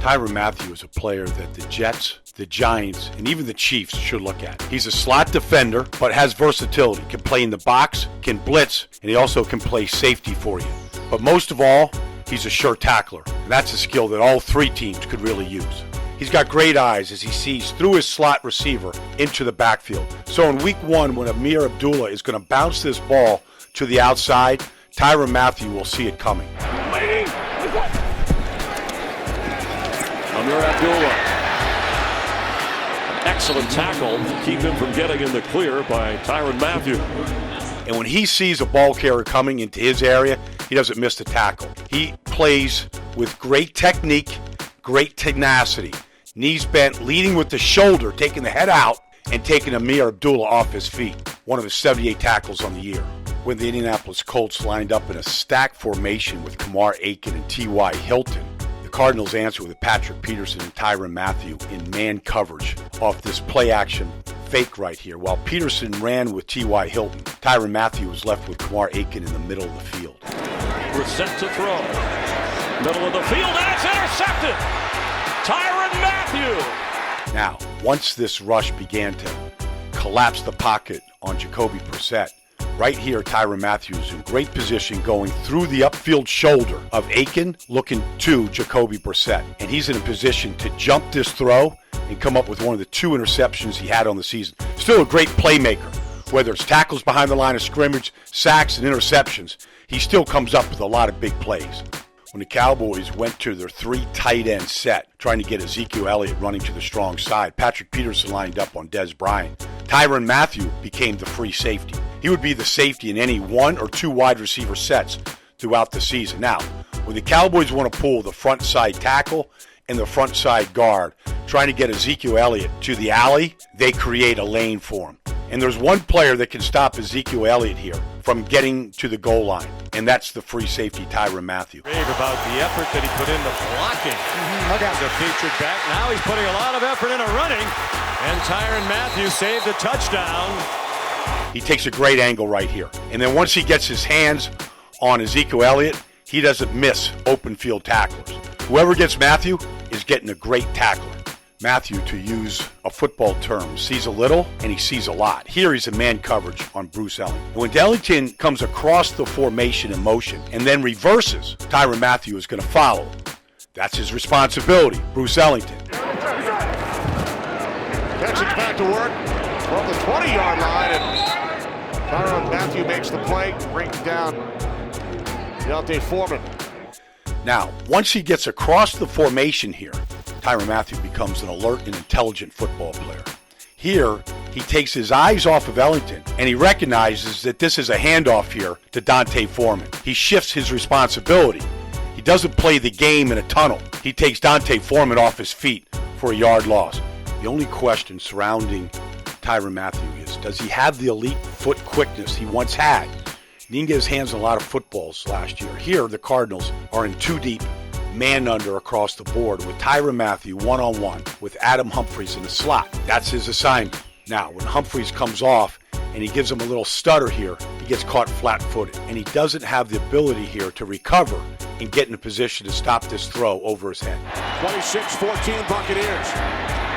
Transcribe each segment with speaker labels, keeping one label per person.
Speaker 1: Tyrann Mathieu is a player that the Jets, the Giants, and even the Chiefs should look at. He's a slot defender, but has versatility. Can play in the box, can blitz, and he also can play safety for you. But most of all, he's a sure tackler. And that's a skill that all three teams could really use. He's got great eyes as he sees through his slot receiver into the backfield. So in week one, when Ameer Abdullah is going to bounce this ball to the outside, Tyrann Mathieu will see it coming.
Speaker 2: Ameer Abdullah. Excellent tackle to keep him from getting in the clear by Tyrann Mathieu.
Speaker 1: And when he sees a ball carrier coming into his area, he doesn't miss the tackle. He plays with great technique, great tenacity. Knees bent, leading with the shoulder, taking the head out, and taking Ameer Abdullah off his feet. One of his 78 tackles on the year. When the Indianapolis Colts lined up in a stack formation with Kamar Aiken and T.Y. Hilton, the Cardinals answered with Patrick Peterson and Tyrann Mathieu in man coverage off this play-action fake right here. While Peterson ran with T.Y. Hilton, Tyrann Mathieu was left with Kamar Aiken in the middle of the field.
Speaker 2: We're set to throw. Middle of the field, and it's intercepted! Tyrann Mathieu!
Speaker 1: Now, once this rush began to collapse the pocket on Jacoby Brissett, right here, Tyrann Mathieu is in great position going through the upfield shoulder of Aiken, looking to Jacoby Brissett. And he's in a position to jump this throw and come up with one of the 2 interceptions he had on the season. Still a great playmaker. Whether it's tackles behind the line of scrimmage, sacks, and interceptions, he still comes up with a lot of big plays. When the Cowboys went to their 3 tight end set, trying to get Ezekiel Elliott running to the strong side, Patrick Peterson lined up on Dez Bryant. Tyrann Mathieu became the free safety. He would be the safety in any 1 or 2 wide receiver sets throughout the season. Now, when the Cowboys want to pull the front side tackle and the front side guard, trying to get Ezekiel Elliott to the alley, they create a lane for him. And there's one player that can stop Ezekiel Elliott here from getting to the goal line, and that's the free safety, Tyrann Mathieu.
Speaker 3: Rave about the effort that he put into blocking. Look out. The featured back. Now he's putting a lot of effort into running, and Tyrann Mathieu saved a touchdown.
Speaker 1: He takes a great angle right here. And then once he gets his hands on Ezekiel Elliott, he doesn't miss open field tacklers. Whoever gets Mathieu is getting a great tackler. Mathieu, to use a football term, sees a little and he sees a lot. Here he's in man coverage on Bruce Ellington. When Ellington comes across the formation in motion and then reverses, Tyrann Mathieu is going to follow. That's his responsibility, Bruce Ellington.
Speaker 4: Texans back to work from the 20-yard line, and Tyrann Mathieu makes the play, brings down Deontay Foreman.
Speaker 1: Now, once he gets across the formation here, Tyrann Mathieu becomes an alert and intelligent football player. Here, he takes his eyes off of Ellington, and he recognizes that this is a handoff here to Deontay Foreman. He shifts his responsibility. He doesn't play the game in a tunnel. He takes Deontay Foreman off his feet for a yard loss. The only question surrounding Tyrann Mathieu is, does he have the elite foot quickness he once had? He didn't get his hands on a lot of footballs last year. Here, the Cardinals are in 2 deep, man under across the board with Tyrann Mathieu one-on-one with Adam Humphries in the slot. That's his assignment. Now, when Humphries comes off and he gives him a little stutter here, he gets caught flat-footed. And he doesn't have the ability here to recover and get in a position to stop this throw over his head.
Speaker 4: 26-14 Buccaneers.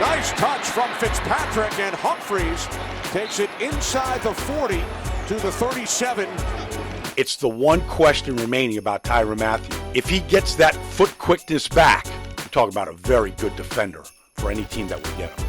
Speaker 4: Nice touch from Fitzpatrick, and Humphries takes it inside the 40 to the 37.
Speaker 1: It's the one question remaining about Tyrann Mathieu. If he gets that foot quickness back, we're talking about a very good defender for any team that would get him.